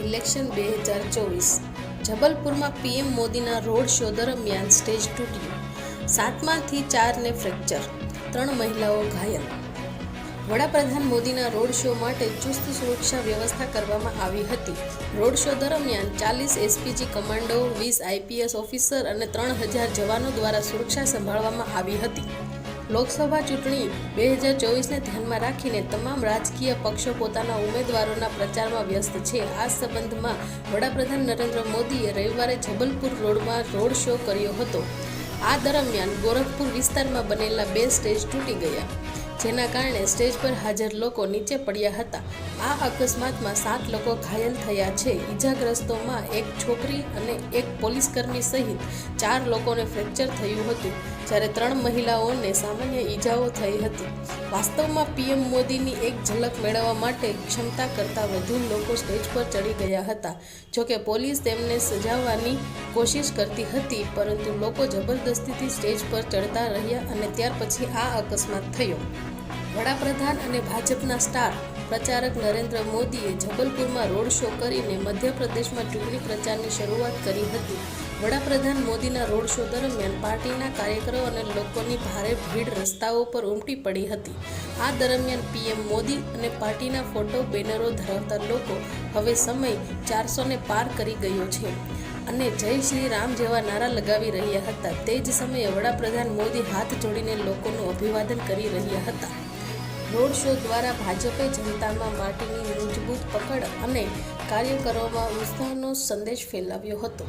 Election 2024 જબલપુરમાં PM મોદીના road show દરમિયાન stage તૂટ્યું, 7માંથી 4ને fracture, 3 મહિલાઓ ઘાયલ। વડાપ્રધાન મોદીના રોડ શો માટે ચુસ્ત સુરક્ષા વ્યવસ્થા કરવામાં આવી હતી। રોડ શો દરમિયાન 40 એસપીજી કમાન્ડો, 20 આઈપીએસ ઓફિસર અને 3000 જવાનો દ્વારા સુરક્ષા સંભાળવામાં આવી હતી। લોકસભા ચૂંટણી 2024ને ધ્યાનમાં રાખીને તમામ રાજકીય પક્ષો પોતાના ઉમેદવારોના પ્રચારમાં વ્યસ્ત છે। આ સંબંધમાં વડાપ્રધાન નરેન્દ્ર મોદીએ રવિવારે જબલપુર રોડમાં રોડ શો કર્યો હતો। આ દરમિયાન ગોરખપુર વિસ્તારમાં બનેલા 2 સ્ટેજ તૂટી ગયા, જેના કારણે સ્ટેજ પર હાજર લોકો નીચે પડ્યા હતા। આ અકસ્માતમાં 7 લોકો ઘાયલ થયા છે। ઈજાગ્રસ્તોમાં એક છોકરી અને એક પોલીસકર્મી સહિત 4 લોકોને ફ્રેક્ચર થયું હતું, જ્યારે 3 મહિલાઓને સામાન્ય ઈજાઓ થઈ હતી। વાસ્તવમાં પીએમ મોદીની એક ઝલક મેળવવા માટે ક્ષમતા કરતાં વધુ લોકો સ્ટેજ પર ચડી ગયા હતા। જોકે પોલીસ તેમને સજાવવાની કોશિશ કરતી હતી, પરંતુ લોકો જબરદસ્તીથી સ્ટેજ પર ચડતા રહ્યા અને ત્યાર પછી આ અકસ્માત થયો। વડાપ્રધાન અને ભાજપના સ્ટાર પ્રચારક નરેન્દ્ર મોદીએ જબલપુરમાં રોડ શો કરીને મધ્યપ્રદેશમાં ચૂંટણી પ્રચારની શરૂઆત કરી હતી। વડાપ્રધાન મોદીના રોડ શો દરમિયાન પાર્ટીના કાર્યકરો અને લોકોની ભારે ભીડ રસ્તાઓ પર ઉમટી પડી હતી। આ દરમિયાન પીએમ મોદી અને પાર્ટીના ફોટો બેનરો ધરાવતા લોકો હવે સમય 400ને પાર કરી ગયો છે અને જય શ્રી રામ જેવા નારા લગાવી રહ્યા હતા। તે જ સમયે વડાપ્રધાન મોદી હાથ જોડીને લોકોનું અભિવાદન કરી રહ્યા હતા। રોડ શો દ્વારા ભાજપે જનતામાં પાર્ટીની મજબૂત પકડ અને કાર્યકરોમાં ઉત્સાહનો સંદેશ ફેલાવ્યો હતો।